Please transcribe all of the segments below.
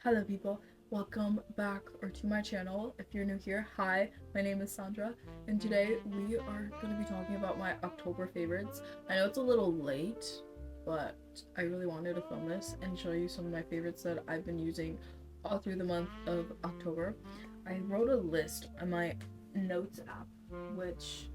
Hello people, welcome back or to my channel. If you're new here, hi, my name is Sandra, and today we are going to be talking about my October favorites. I know it's a little late, but I really wanted to film this and show you some of my favorites that I've been using all through the month of October. I wrote a list on my notes app, which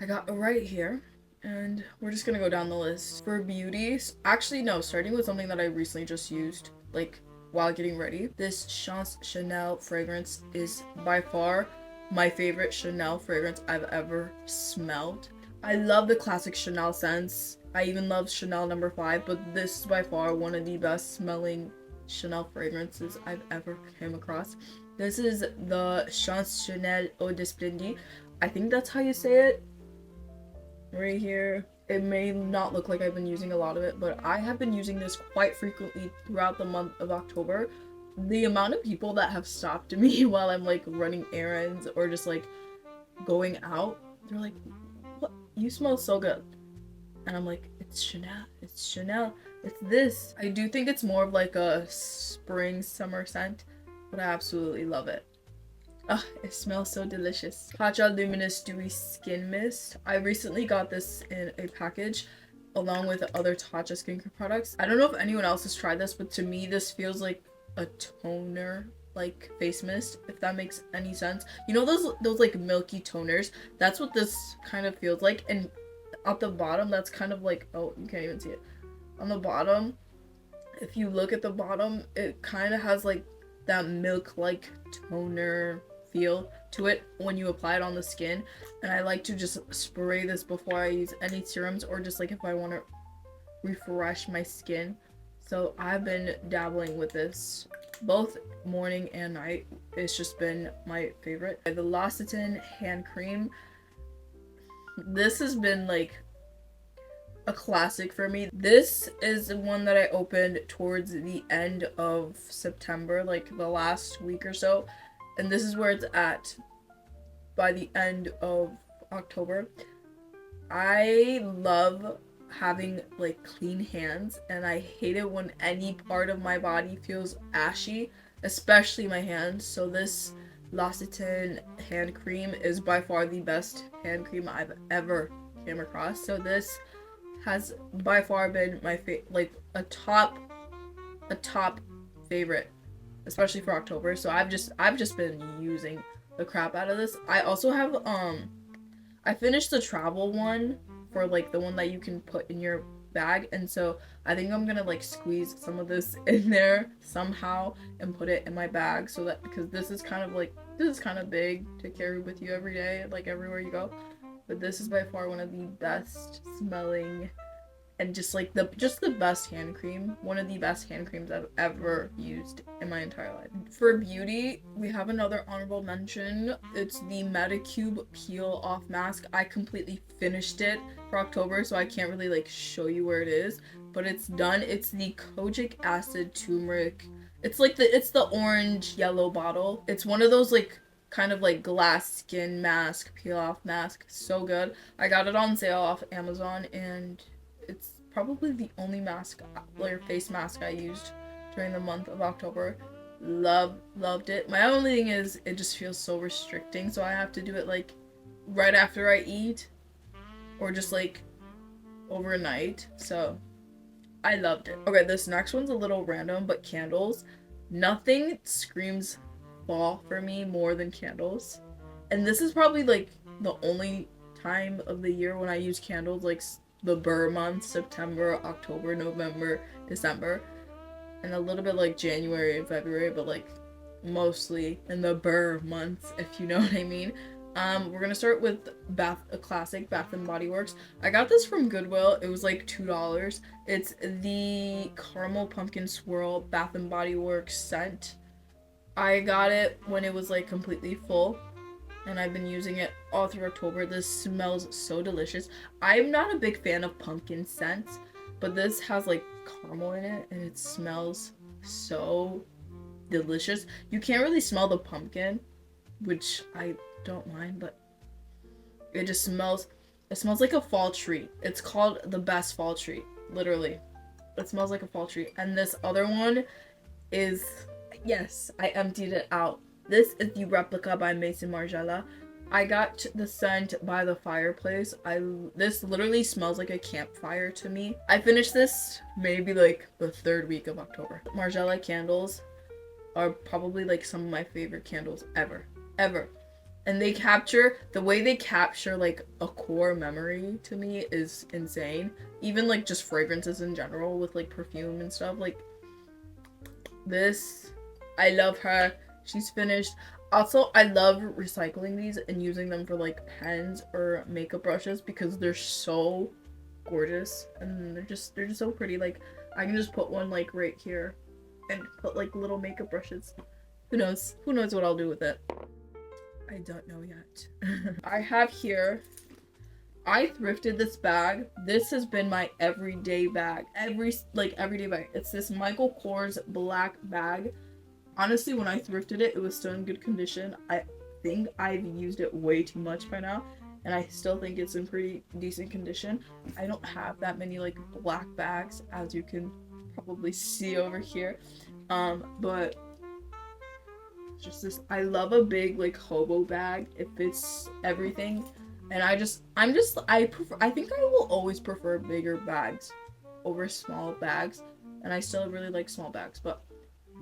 I got right here. And we're just gonna go down the list. For beauties, actually no, starting with something that I recently just used, like while getting ready. This Chanel fragrance is by far my favorite Chanel fragrance I've ever smelled. I love the classic Chanel scents. I even love Chanel number 5, but this is by far one of the best smelling Chanel fragrances I've ever came across. This is the Chanel Eau de Splendid. I think that's how you say it. Right here. It may not look like I've been using a lot of it, but I have been using this quite frequently throughout the month of October. The amount of people that have stopped me while I'm like running errands or just like going out, they're like, "What? You smell so good." And I'm like, "It's Chanel. It's Chanel. It's this." I do think it's more of like a spring summer scent, but I absolutely love it. Ah, it smells so delicious. Tatcha Luminous Dewy Skin Mist. I recently got this in a package along with other Tatcha skincare products. I don't know if anyone else has tried this, but to me this feels like a toner, like face mist, if that makes any sense. You know those like milky toners? That's what this kind of feels like. And at the bottom, that's kind of like, oh, you can't even see it. On the bottom, if you look at the bottom, it kind of has like that milk-like toner feel to it when you apply it on the skin. And I like to just spray this before I use any serums, or just like if I want to refresh my skin. So I've been dabbling with this both morning and night. It's just been my favorite. The L'Occitane hand cream, this has been like a classic for me. This is one that I opened towards the end of September, like the last week or so, and this is where it's at by the end of October. I love having like clean hands, and I hate it when any part of my body feels ashy, especially my hands. So this L'Occitane hand cream is by far the best hand cream I've ever came across. So this has by far been my like a top favorite, especially for October. So I've just been using the crap out of this. I also have I finished the travel one, for like the one that you can put in your bag, and so I think I'm gonna like squeeze some of this in there somehow and put it in my bag, so that, because this is kind of big to carry with you every day, like everywhere you go. But this is by far one of the best smelling and just the best hand cream. One of the best hand creams I've ever used in my entire life. For beauty, we have another honorable mention. It's the Medicube Peel Off Mask. I completely finished it for October, so I can't really like show you where it is, but it's done. It's the kojic acid turmeric. It's the orange yellow bottle. It's one of those like kind of like glass skin mask, peel off mask. So good. I got it on sale off Amazon, and it's probably the only mask, like face mask, I used during the month of October. Loved it. My only thing is it just feels so restricting, so I have to do it like right after I eat, or just like overnight. So I loved it. Okay, this next one's a little random, but candles. Nothing screams fall for me more than candles. And this is probably like the only time of the year when I use candles, like the Burr months: September, October, November, December, and a little bit like January and February, but like mostly in the Burr months, if you know what I mean. We're gonna start with a classic Bath and Body Works. I got this from Goodwill. It was like $2. It's the Caramel Pumpkin Swirl Bath and Body Works scent. I got it when it was like completely full, and I've been using it all through October. This smells so delicious. I'm not a big fan of pumpkin scents, but this has like caramel in it, and it smells so delicious. You can't really smell the pumpkin, which I don't mind, but it smells like a fall treat. It's called the best fall treat, literally. It smells like a fall treat. And this other one is, yes, I emptied it out. This is the replica by Mason Margiela. I got the scent by the fireplace. This literally smells like a campfire to me. I finished this maybe like the third week of October. Margiela candles are probably like some of my favorite candles ever. And the way they capture like a core memory to me is insane. Even like just fragrances in general with like perfume and stuff. Like this, I love her. She's finished. Also, I love recycling these and using them for like pens or makeup brushes because they're so gorgeous and they're just so pretty. Like I can just put one like right here and put like little makeup brushes. Who knows what I'll do with it. I don't know yet. I have here, I thrifted this bag. This has been my everyday bag. Everyday bag. It's this Michael Kors black bag. Honestly, when I thrifted it, it was still in good condition. I think I've used it way too much by now, and I still think it's in pretty decent condition. I don't have that many like black bags, as you can probably see over here. But just this, I love a big like hobo bag. It fits everything, and I think I will always prefer bigger bags over small bags, and I still really like small bags. But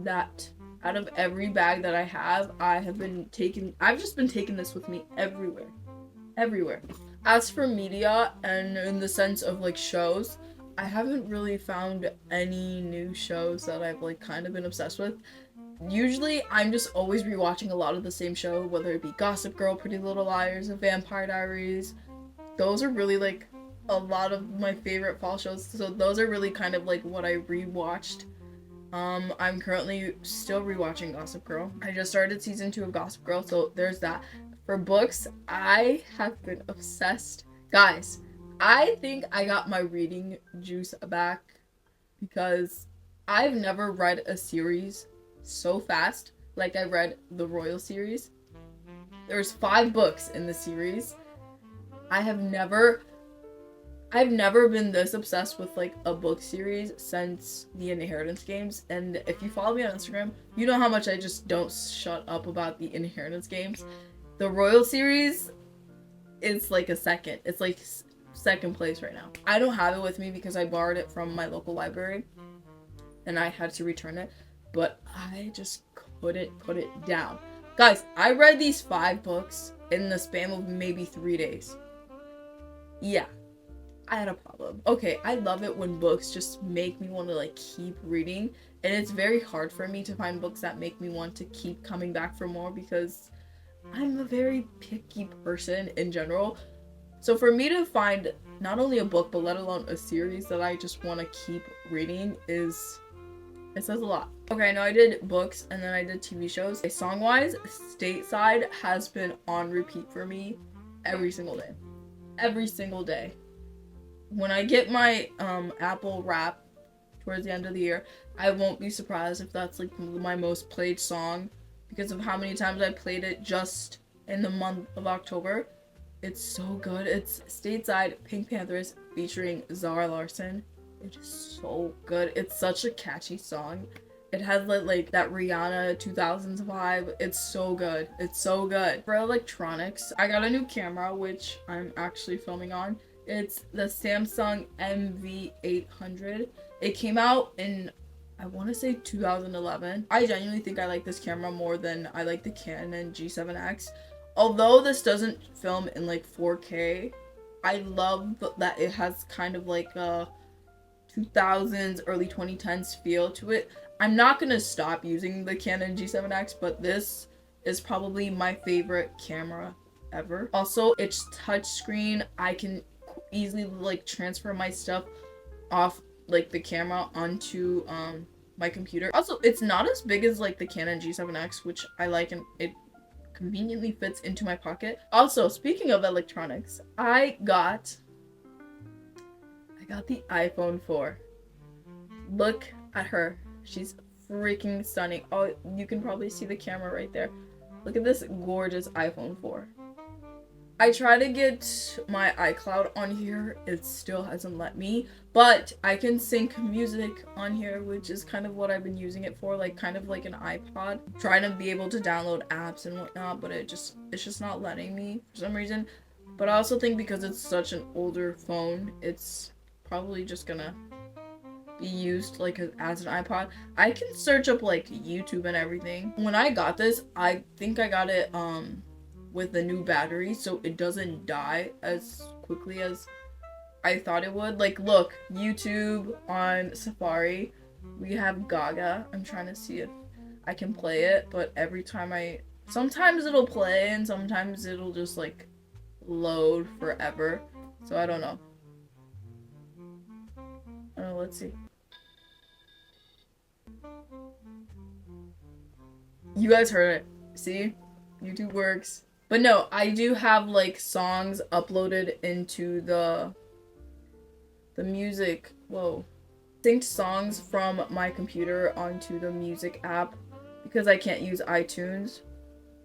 that, out of every bag that I have, I've just been taking this with me everywhere. As for media and in the sense of like shows, I haven't really found any new shows that I've like kind of been obsessed with. Usually, I'm just always rewatching a lot of the same show, whether it be Gossip Girl, Pretty Little Liars, Vampire Diaries. Those are really like a lot of my favorite fall shows. So those are really kind of like what I rewatched. I'm currently still rewatching Gossip Girl. I just started season 2 of Gossip Girl, so there's that. For books, I have been obsessed. Guys, I think I got my reading juice back because I've never read a series so fast like I read the Royal series. There's 5 books in the series. I've never been this obsessed with like a book series since the Inheritance games, and if you follow me on Instagram, you know how much I just don't shut up about the Inheritance games. The Royal series is like it's like second place right now. I don't have it with me because I borrowed it from my local library and I had to return it, but I just couldn't put it down. Guys, I read these 5 books in the span of maybe 3 days. Yeah, I had a problem. Okay, I love it when books just make me want to like keep reading, and it's very hard for me to find books that make me want to keep coming back for more because I'm a very picky person in general. So for me to find not only a book, but let alone a series that I just want to keep reading it says a lot. Okay, I know I did books and then I did TV shows. Song-wise, Stateside has been on repeat for me every single day. Every single day. When I get my Apple Wrap towards the end of the year, I won't be surprised if that's like my most played song because of how many times I played it just in the month of October. It's so good. It's Stateside, Pink Panthers featuring Zara Larsson. It is so good. It's such a catchy song. It has like that Rihanna 2000s vibe. It's so good. It's so good. For electronics, I got a new camera, which I'm actually filming on. It's the Samsung MV800. It came out in, I want to say 2011. I genuinely think I like this camera more than I like the Canon G7X. Although this doesn't film in like 4K, I love that it has kind of like a 2000s, early 2010s feel to it. I'm not going to stop using the Canon G7X, but this is probably my favorite camera ever. Also, it's touchscreen. I can easily like transfer my stuff off like the camera onto my computer. Also, it's not as big as like the Canon G7X, which I like, and it conveniently fits into my pocket. Also, speaking of electronics, I got the iPhone 4. Look at her. She's freaking stunning. Oh, you can probably see the camera right there. Look at this gorgeous iPhone 4. I try to get my iCloud on here. It still hasn't let me, but I can sync music on here, which is kind of what I've been using it for, like kind of like an iPod. Trying to be able to download apps and whatnot, but it's just not letting me for some reason. But I also think because it's such an older phone, it's probably just gonna be used like as an iPod. I can search up like YouTube and everything. When I got this, I think I got it with the new battery, so it doesn't die as quickly as I thought it would. Like, look, YouTube on Safari, we have Gaga. I'm trying to see if I can play it, but every time sometimes it'll play and sometimes it'll just like load forever. So I don't know. Let's see. You guys heard it. See? YouTube works. But no, I do have like songs uploaded into the music. Whoa. Synced songs from my computer onto the music app because I can't use iTunes,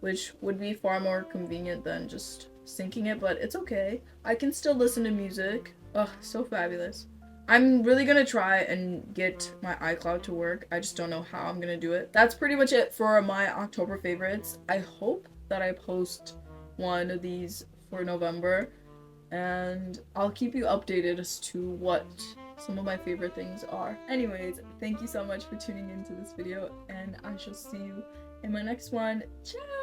which would be far more convenient than just syncing it, but it's okay. I can still listen to music. Ugh, so fabulous. I'm really gonna try and get my iCloud to work. I just don't know how I'm gonna do it. That's pretty much it for my October favorites. I hope that I post one of these for November, and I'll keep you updated as to what some of my favorite things are. Anyways, thank you so much for tuning into this video, and I shall see you in my next one. Ciao!